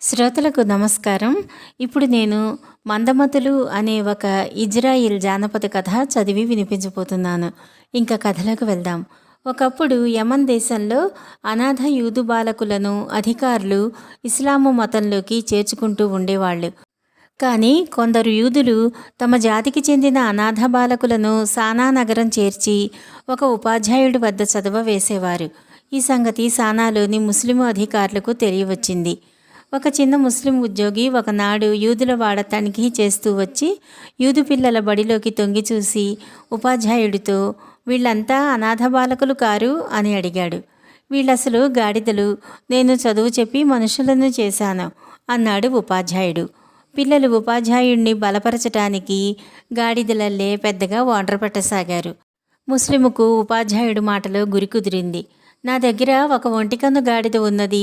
శ్రోతలకు నమస్కారం. ఇప్పుడు నేను 'మందమతులు' అనే ఒక ఇజ్రాయిల్ జానపద కథ చదివి వినిపించబోతున్నాను. ఇంకా కథలోకి వెళ్దాం. ఒకప్పుడు యమన్ దేశంలో అనాథ యూదు బాలకులను అధికారులు ఇస్లాము మతంలోకి చేర్చుకుంటూ ఉండేవాళ్ళు. కానీ కొందరు యూదులు తమ జాతికి చెందిన అనాథ బాలకులను సానా నగరం చేర్చి ఒక ఉపాధ్యాయుడి వద్ద చదవవేసేవారు. ఈ సంగతి సానాలోని ముస్లిం అధికారులకు తెలియవచ్చింది. ఒక చిన్న ముస్లిం ఉద్యోగి ఒకనాడు యూదుల వాడ తనిఖీ చేస్తూ వచ్చి యూదు పిల్లల బడిలోకి తొంగి చూసి ఉపాధ్యాయుడితో, వీళ్ళంతా అనాథ బాలకులు కారు అని అడిగాడు. వీళ్ళసలు గాడిదలు, నేను చదువు చెప్పి మనుషులను చేశాను అన్నాడు ఉపాధ్యాయుడు. పిల్లలు ఉపాధ్యాయుడిని బలపరచటానికి గాడిదలల్లే పెద్దగా వాండ్ర పెట్టసాగారు. ముస్లిముకు ఉపాధ్యాయుడు మాటలో గురి కుదిరింది. నా దగ్గర ఒక ఒంటికన్ను గాడిద ఉన్నది,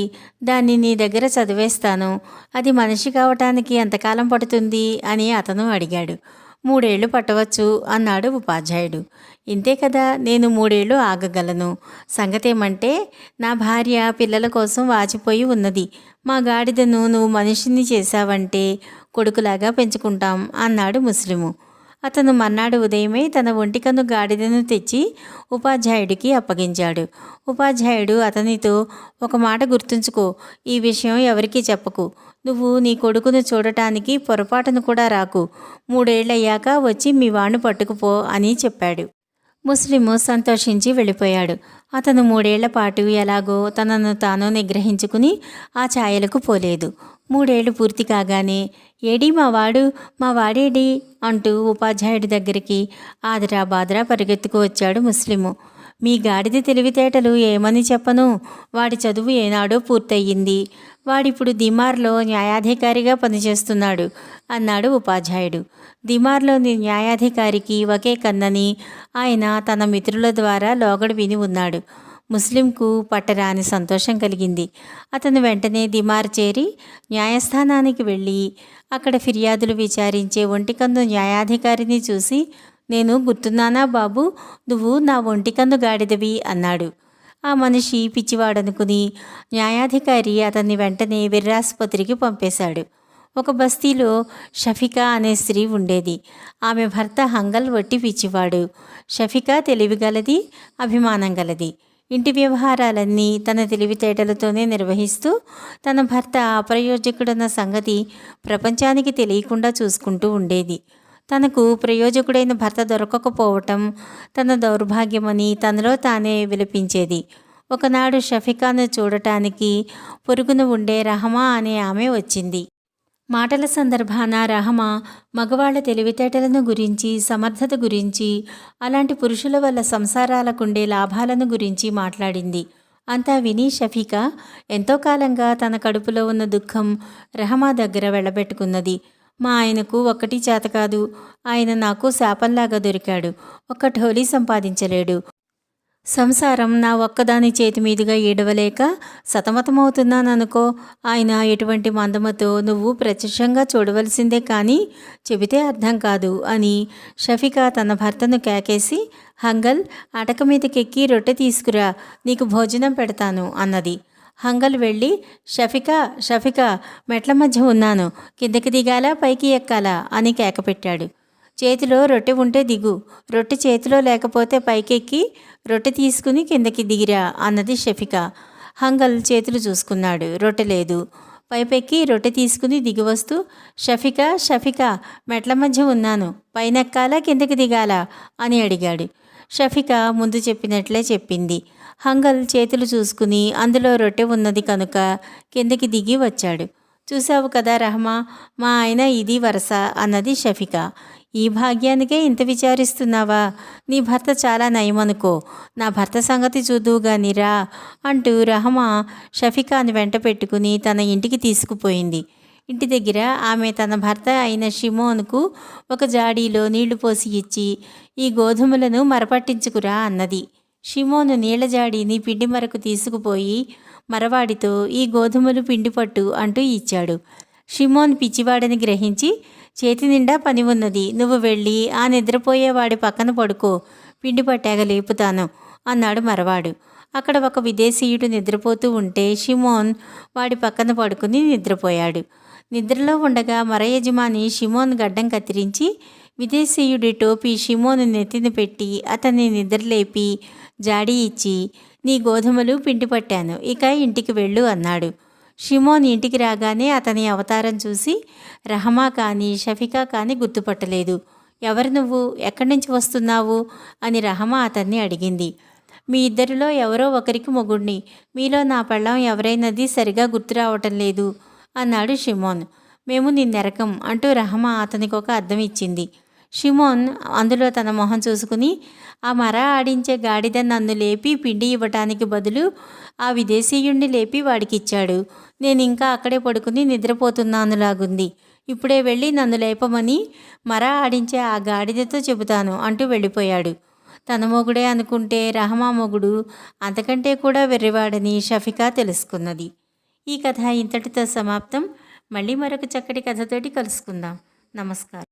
దాన్ని నీ దగ్గర చదివేస్తాను, అది మనిషి కావటానికి ఎంతకాలం పడుతుంది అని అతను అడిగాడు. 3 ఏళ్ళు పట్టవచ్చు అన్నాడు ఉపాధ్యాయుడు. ఇంతే కదా, నేను 3 ఏళ్ళు ఆగగలను. సంగతేమంటే నా భార్య పిల్లల కోసం వాచిపోయి ఉన్నది. మా గాడిదను నువ్వు మనిషిని చేశావంటే కొడుకులాగా పెంచుకుంటాం అన్నాడు ముస్లిము. అతను మర్నాడు ఉదయమే తన ఒంటికన్ను గాడిదను తెచ్చి ఉపాధ్యాయుడికి అప్పగించాడు. ఉపాధ్యాయుడు అతనితో, ఒక మాట గుర్తుంచుకో, ఈ విషయం ఎవరికీ చెప్పకు. నువ్వు నీ కొడుకును చూడటానికి పొరపాటును కూడా రాకు. 3 ఏళ్ళయ్యాక వచ్చి మీ వాణ్ణి పట్టుకుపో అని చెప్పాడు. ముస్లిము సంతోషించి వెళ్ళిపోయాడు. అతను 3 ఏళ్ల పాటు ఎలాగో తనను తాను నిగ్రహించుకుని ఆ ఛాయలకు పోలేదు. 3 ఏళ్ళు పూర్తి కాగానే, ఏడీ మా వాడేడి అంటూ ఉపాధ్యాయుడి దగ్గరికి ఆదరా బాదరా పరిగెత్తుకు వచ్చాడు ముస్లిము. మీ గాడిద తెలివితేటలు ఏమని చెప్పను, వాడి చదువు ఏనాడో పూర్తయింది. వాడిప్పుడు దిమార్లో న్యాయాధికారిగా పనిచేస్తున్నాడు అన్నాడు ఉపాధ్యాయుడు. దిమార్లోని న్యాయాధికారికి ఒకే కన్నని ఆయన తన మిత్రుల ద్వారా లోగడ విని ఉన్నాడు. ముస్లింకు పట్టరాని సంతోషం కలిగింది. అతను వెంటనే దిమార్ చేరి న్యాయస్థానానికి వెళ్ళి అక్కడ ఫిర్యాదులు విచారించే ఒంటికన్ను న్యాయాధికారిని చూసి, నేను గుర్తున్నానా బాబు, నువ్వు నా ఒంటికన్ను గాడిదవి అన్నాడు. ఆ మనిషి పిచ్చివాడనుకుని న్యాయాధికారి అతన్ని వెంటనే వెర్రాసుపత్రికి పంపేశాడు. ఒక బస్తీలో షఫికా అనే స్త్రీ ఉండేది. ఆమె భర్త హంగల్ వట్టి పిచ్చివాడు. షఫికా తెలివిగలది, అభిమానం గలది. ఇంటి వ్యవహారాలన్నీ తన తెలివితేటలతోనే నిర్వహిస్తూ తన భర్త అప్రయోజకుడన్న సంగతి ప్రపంచానికి తెలియకుండా చూసుకుంటూ ఉండేది. తనకు ప్రయోజకుడైన భర్త దొరకకపోవటం తన దౌర్భాగ్యమని తనలో తానే విలపించేది. ఒకనాడు షఫికాను చూడటానికి పొరుగున ఉండే రహమా అనే ఆమె వచ్చింది. మాటల సందర్భాన రహమా మగవాళ్ల తెలివితేటలను గురించి, సమర్థత గురించి, అలాంటి పురుషుల వల్ల సంసారాలకుండే లాభాలను గురించి మాట్లాడింది. అంతా విని షఫికా ఎంతో కాలంగా తన కడుపులో ఉన్న దుఃఖం రహమా దగ్గర వెళ్ళబెట్టుకున్నది. మా ఆయనకు ఒక్కటి చేతకాదు, ఆయన నాకు శాపంలాగా దొరికాడు, ఒక్క ఢోలీ సంపాదించలేడు. సంసారం నా ఒక్కదాని చేతి మీదుగా ఈడవలేక సతమతమవుతున్నాననుకో. ఆయన ఎటువంటి మందమతో నువ్వు ప్రత్యక్షంగా చూడవలసిందే కానీ చెబితే అర్థం కాదు అని షఫికా తన భర్తను కేకేసి, హంగల్ అటక మీదకెక్కి రొట్టె తీసుకురా, నీకు భోజనం పెడతాను అన్నది. హంగల్ వెళ్ళి, షఫికా మెట్ల మధ్య ఉన్నాను, కిందకి దిగాలా పైకి ఎక్కాలా అని కేకపెట్టాడు. చేతిలో రొట్టె ఉంటే దిగు, రొట్టె చేతిలో లేకపోతే పైకెక్కి రొట్టె తీసుకుని కిందకి దిగిరా అన్నది షఫికా. హంగల్ చేతులు చూసుకున్నాడు, రొట్టె లేదు. పైపెక్కి రొట్టె తీసుకుని దిగివస్తూ, షఫికా మెట్ల మధ్య ఉన్నాను, పైనెక్కాలా కిందకి దిగాలా అని అడిగాడు. షఫికా ముందు చెప్పినట్లే చెప్పింది. హంగల్ చేతులు చూసుకుని అందులో రొట్టె ఉన్నది కనుక కిందకి దిగి వచ్చాడు. చూశావు కదా రహమా, మా ఆయన ఇది వరస అన్నది షఫికా. ఈ భాగ్యానికే ఇంత విచారిస్తున్నావా? నీ భర్త చాలా నయమనుకో, నా భర్త సంగతి చూదువుగానిరా అంటూ రహమా షఫికాను వెంట పెట్టుకుని తన ఇంటికి తీసుకుపోయింది. ఇంటి దగ్గర ఆమె తన భర్త అయిన షిమోనుకు ఒక జాడీలో నీళ్లు పోసి ఇచ్చి, ఈ గోధుమలను మరపట్టించుకురా అన్నది. షిమోను నీళ్ల జాడీని పిండి మరకు తీసుకుపోయి మరవాడితో, ఈ గోధుమలు పిండి పట్టు అంటూ ఇచ్చాడు. షిమోన్ పిచ్చివాడని గ్రహించి, చేతి నిండా పని ఉన్నది, నువ్వు వెళ్ళి ఆ నిద్రపోయేవాడి పక్కన పడుకో, పిండి పట్టాక లేపుతాను అన్నాడు మరవాడు. అక్కడ ఒక విదేశీయుడు నిద్రపోతూ ఉంటే షిమోన్ వాడి పక్కన పడుకుని నిద్రపోయాడు. నిద్రలో ఉండగా మర యజమాని షిమోన్ గడ్డం కత్తిరించి విదేశీయుడి టోపీ షిమోను నెత్తిన పెట్టి అతన్ని నిద్రలేపి జాడీ ఇచ్చి, నీ గోధుమలు పిండి పట్టాను, ఇక ఇంటికి వెళ్ళు అన్నాడు. షిమోన్ ఇంటికి రాగానే అతని అవతారం చూసి రహమా కానీ షఫికా కానీ గుర్తుపట్టలేదు. ఎవరు నువ్వు, ఎక్కడి నుంచి వస్తున్నావు అని రహమా అతన్ని అడిగింది. మీ ఇద్దరిలో ఎవరో ఒకరికి మొగుడిని, మీలో నా పెళ్ళం ఎవరైనది సరిగా గుర్తు రావటం లేదు అన్నాడు షిమోన్. మేము నిన్నెరకం అంటూ రహమా అతనికి ఒక అద్దం ఇచ్చింది. షిమోన్ అందులో తన మొహం చూసుకుని, ఆ మర ఆడించే గాడిద నన్ను లేపి పిండి ఇవ్వటానికి బదులు ఆ విదేశీయుణ్ణి లేపి వాడికిచ్చాడు. నేను ఇంకా అక్కడే పడుకుని నిద్రపోతున్నానులాగుంది. ఇప్పుడే వెళ్ళి నన్ను లేపమని మర ఆడించే ఆ గాడిదతో చెబుతాను అంటూ వెళ్ళిపోయాడు. తన మొగుడే అనుకుంటే రహమా మొగుడు అంతకంటే కూడా వెర్రివాడని షఫికా తెలుసుకున్నది. ఈ కథ ఇంతటితో సమాప్తం. మళ్ళీ మరొక చక్కటి కథతోటి కలుసుకుందాం. నమస్కారం.